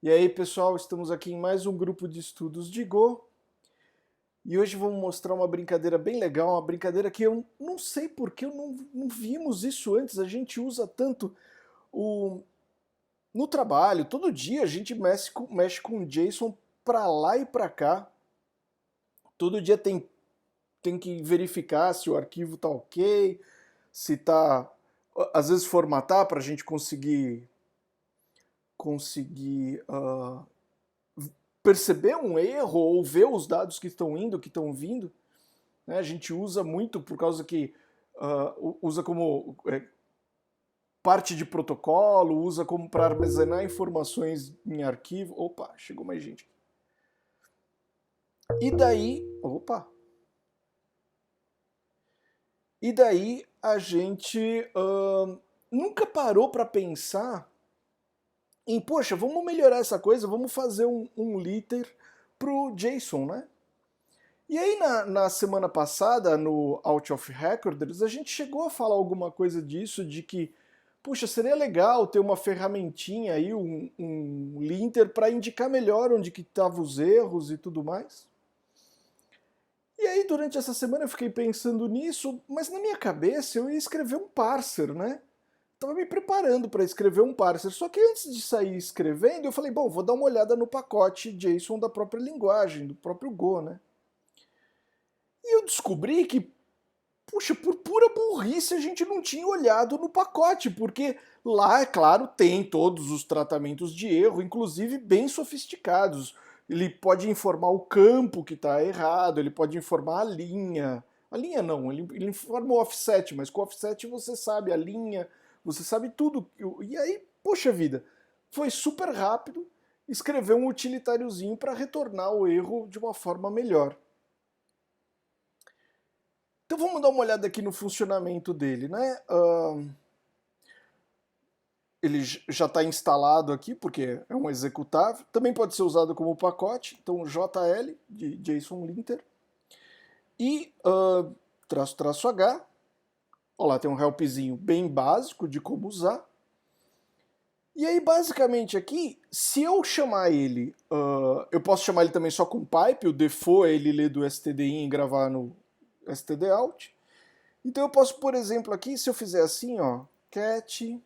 E aí, pessoal, estamos aqui em mais um grupo de estudos de Go. E hoje vamos mostrar uma brincadeira bem legal, uma brincadeira que eu não sei por que não vimos isso antes. A gente usa tanto o, no trabalho, todo dia a gente mexe com o JSON para lá e para cá. Todo dia tem que verificar se o arquivo está ok, se está. Às vezes formatar para a gente conseguir perceber um erro ou ver os dados que estão indo, que estão vindo, né? A gente usa muito por causa que usa como parte de protocolo, usa como para armazenar informações em arquivo. Opa, chegou mais gente. E daí, opa. E daí a gente nunca parou para pensar em, poxa, vamos melhorar essa coisa, vamos fazer um liter pro JSON, né? E aí na semana passada, no Out of Recorders, a gente chegou a falar alguma coisa disso, de que, puxa, seria legal ter uma ferramentinha aí, um linter para indicar melhor onde que estavam os erros e tudo mais. E aí durante essa semana eu fiquei pensando nisso, mas na minha cabeça eu ia escrever um parser, né? Tava me preparando para escrever um parser, só que antes de sair escrevendo, eu falei, bom, vou dar uma olhada no pacote JSON da própria linguagem, do próprio Go, né? E eu descobri que, puxa, por pura burrice a gente não tinha olhado no pacote, porque lá, é claro, tem todos os tratamentos de erro, inclusive bem sofisticados. Ele pode informar o campo que está errado, ele pode informar a linha. A linha não, ele informa o offset, mas com o offset você sabe a linha, você sabe tudo. E aí, poxa vida, foi super rápido escrever um utilitáriozinho para retornar o erro de uma forma melhor. Então vamos dar uma olhada aqui no funcionamento dele, né? Ele já está instalado aqui, porque é um executável. Também pode ser usado como pacote, então JL, de JSON Linter. E traço H. Olha lá, tem um helpzinho bem básico de como usar. E aí, basicamente aqui, se eu chamar ele, eu posso chamar ele também só com pipe, o default é ele ler do stdin e gravar no stdout. Então eu posso, por exemplo, aqui, se eu fizer assim, ó, cat,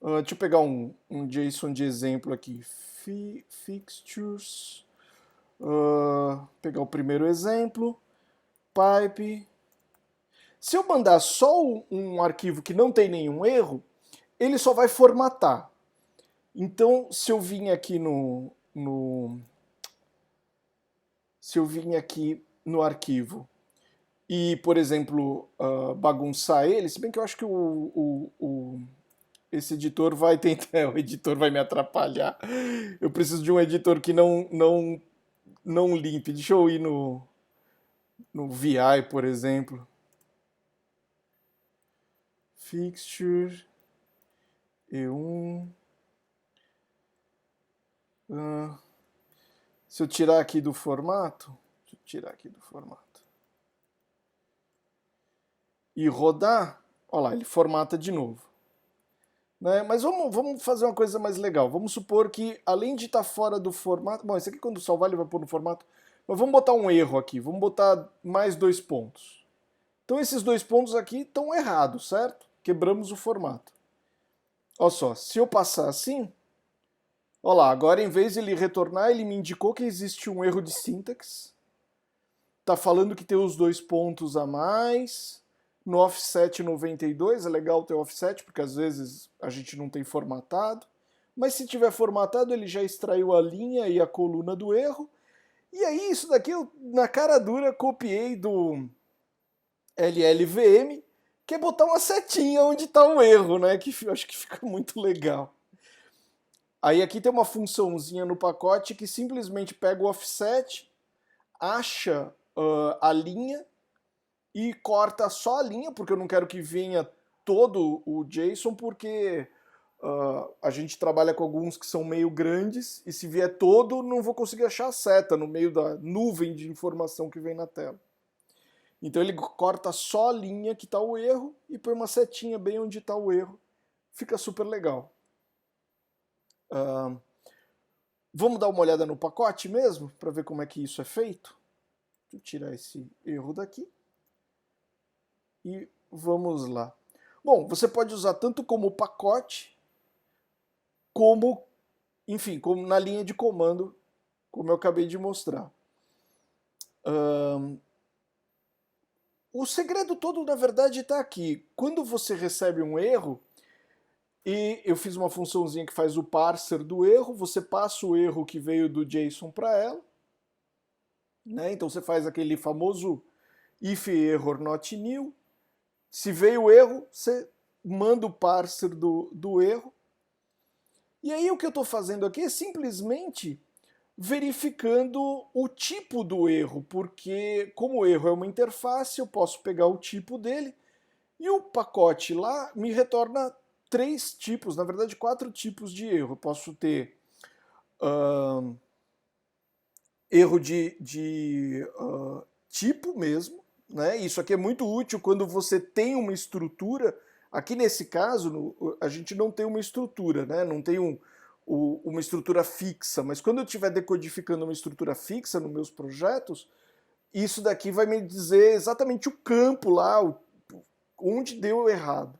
deixa eu pegar um JSON de exemplo aqui, fixtures, pegar o primeiro exemplo, pipe. Se eu mandar só um arquivo que não tem nenhum erro, ele só vai formatar. Então, se eu vim aqui se eu vim aqui no arquivo e, por exemplo, bagunçar ele, se bem que eu acho que esse editor vai tentar, o editor vai me atrapalhar. Eu preciso de um editor que não limpe. Deixa eu ir no VI, por exemplo. Fixture E1. Se eu tirar aqui do formato, deixa eu tirar aqui do formato. E rodar, olha lá, ele formata de novo. Né? Mas vamos fazer uma coisa mais legal. Vamos supor que, além de estar fora do formato. Bom, esse aqui, quando salvar, ele vai pôr no formato. Mas vamos botar um erro aqui. Vamos botar mais 2 pontos. Então, esses 2 pontos aqui estão errados, certo? Quebramos o formato. Olha só, se eu passar assim. Olha lá, agora em vez de ele retornar, ele me indicou que existe um erro de sintaxe. Está falando que tem os 2 pontos a mais. No offset 92, é legal ter offset, porque às vezes a gente não tem formatado. Mas se tiver formatado, ele já extraiu a linha e a coluna do erro. E aí, isso daqui eu, na cara dura, copiei do LLVM, que é botar uma setinha onde está o erro, né? Que eu acho que fica muito legal. Aí aqui tem uma funçãozinha no pacote que simplesmente pega o offset, acha a linha e corta só a linha, porque eu não quero que venha todo o JSON, porque a gente trabalha com alguns que são meio grandes, e se vier todo, não vou conseguir achar a seta no meio da nuvem de informação que vem na tela. Então ele corta só a linha que está o erro e põe uma setinha bem onde está o erro. Fica super legal. Vamos dar uma olhada no pacote mesmo, para ver como é que isso é feito? Deixa eu tirar esse erro daqui. E vamos lá. Bom, você pode usar tanto como pacote, como, enfim, como na linha de comando, como eu acabei de mostrar. O segredo todo, na verdade, está aqui. Quando você recebe um erro, e eu fiz uma funçãozinha que faz o parser do erro, você passa o erro que veio do JSON para ela, né? Então você faz aquele famoso if error not new. Se veio o erro, você manda o parser do erro. E aí o que eu estou fazendo aqui é simplesmente verificando o tipo do erro, porque como o erro é uma interface, eu posso pegar o tipo dele e o pacote lá me retorna 3 tipos, na verdade 4 tipos de erro. Eu posso ter erro de tipo mesmo, né? Isso aqui é muito útil quando você tem uma estrutura. Aqui nesse caso, a gente não tem uma estrutura, né? Não tem uma estrutura fixa, mas quando eu estiver decodificando uma estrutura fixa nos meus projetos, isso daqui vai me dizer exatamente o campo lá, onde deu errado.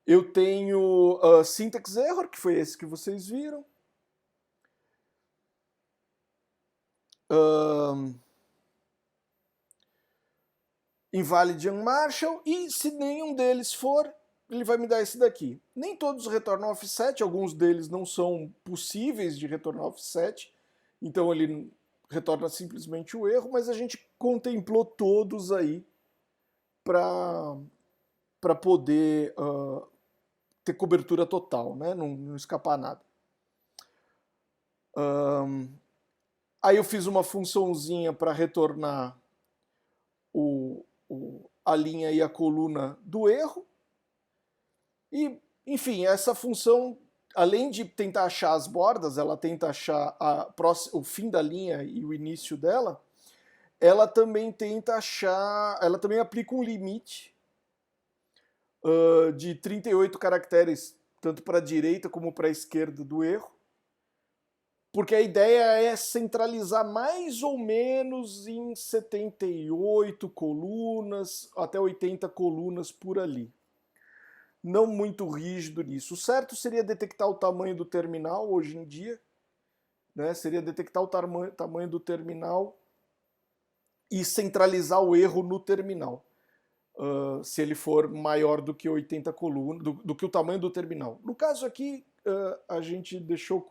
Eu tenho syntax error, que foi esse que vocês viram. Invalid unmarshal, e se nenhum deles for, ele vai me dar esse daqui. Nem todos retornam offset, alguns deles não são possíveis de retornar offset, então ele retorna simplesmente o erro, mas a gente contemplou todos aí para poder ter cobertura total, né? Não escapar nada. Aí eu fiz uma funçãozinha para retornar a linha e a coluna do erro. E, enfim, essa função, além de tentar achar as bordas, ela tenta achar o fim da linha e o início dela, ela também tenta achar, ela também aplica um limite de 38 caracteres, tanto para a direita como para a esquerda do erro, porque a ideia é centralizar mais ou menos em 78 colunas, até 80 colunas por ali. Não muito rígido nisso. O certo seria detectar o tamanho do terminal hoje em dia, né? Seria detectar o tamanho do terminal e centralizar o erro no terminal. Se ele for maior do que 80 colunas, do que o tamanho do terminal. No caso aqui, a gente deixou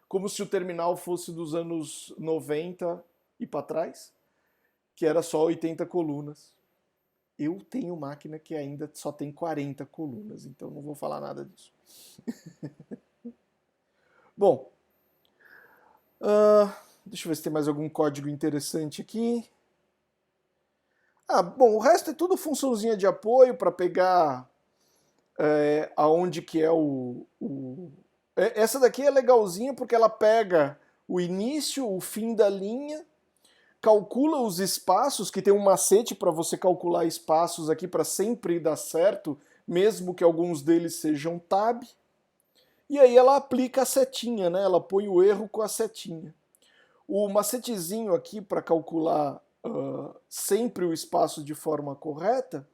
como se o terminal fosse dos anos 90 e para trás, que era só 80 colunas. Eu tenho máquina que ainda só tem 40 colunas, então não vou falar nada disso. Bom, deixa eu ver se tem mais algum código interessante aqui. Bom, o resto é tudo funçãozinha de apoio para pegar aonde que é Essa daqui é legalzinha porque ela pega o início, o fim da linha, calcula os espaços, que tem um macete para você calcular espaços aqui para sempre dar certo, mesmo que alguns deles sejam tab. E aí ela aplica a setinha, né? Ela põe o erro com a setinha. O macetezinho aqui para calcular sempre o espaço de forma correta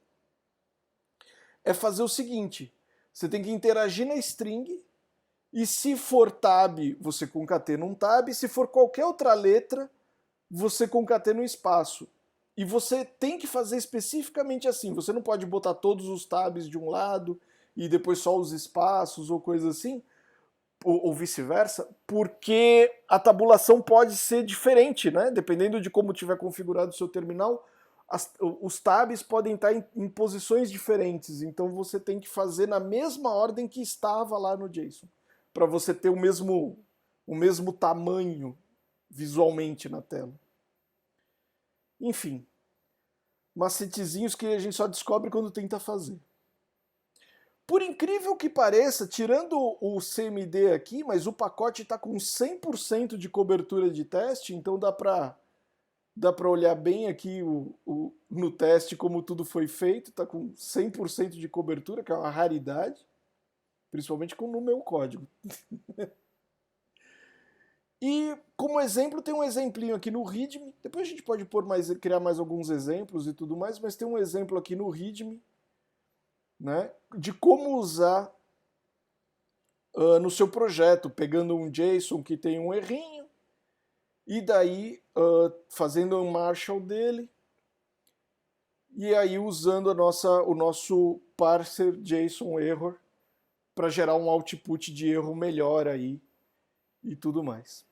é fazer o seguinte: você tem que interagir na string, e se for tab, você concatena um tab, se for qualquer outra letra, você concatena um espaço. E você tem que fazer especificamente assim, você não pode botar todos os tabs de um lado e depois só os espaços ou coisa assim, ou vice-versa, porque a tabulação pode ser diferente, né? Dependendo de como tiver configurado o seu terminal, os tabs podem estar em posições diferentes, então você tem que fazer na mesma ordem que estava lá no JSON, para você ter o mesmo tamanho visualmente na tela. Enfim, macetezinhos que a gente só descobre quando tenta fazer. Por incrível que pareça, tirando o CMD aqui, mas o pacote está com 100% de cobertura de teste, então dá para olhar bem aqui no teste como tudo foi feito, está com 100% de cobertura, que é uma raridade, principalmente no meu código. E como exemplo, tem um exemplinho aqui no README. Depois a gente pode criar mais alguns exemplos e tudo mais, mas tem um exemplo aqui no README, né, de como usar no seu projeto, pegando um JSON que tem um errinho, e daí fazendo um Marshall dele, e aí usando o nosso parser JSON error para gerar um output de erro melhor aí e tudo mais.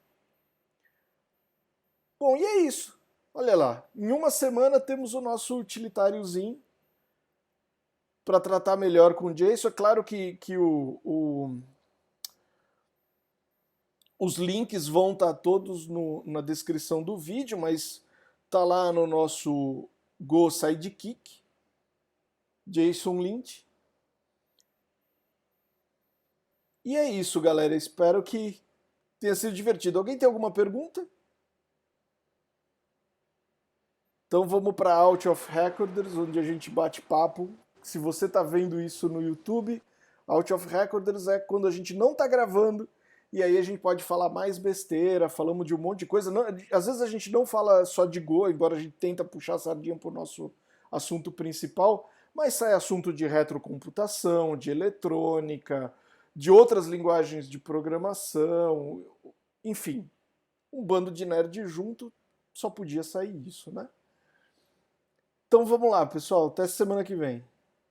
Bom, e é isso. Olha lá, em uma semana temos o nosso utilitáriozinho para tratar melhor com o JSON. É claro que os links vão estar todos na descrição do vídeo, mas tá lá no nosso Go Sidekick, JSON Lint. E é isso, galera. Espero que tenha sido divertido. Alguém tem alguma pergunta? Então vamos para Out of Recorders, onde a gente bate papo. Se você está vendo isso no YouTube, Out of Recorders é quando a gente não está gravando e aí a gente pode falar mais besteira, falamos de um monte de coisa. Não, às vezes a gente não fala só de Go, embora a gente tenta puxar a sardinha para o nosso assunto principal, mas sai assunto de retrocomputação, de eletrônica, de outras linguagens de programação, enfim, um bando de nerd junto, só podia sair isso, né? Então vamos lá, pessoal. Até semana que vem.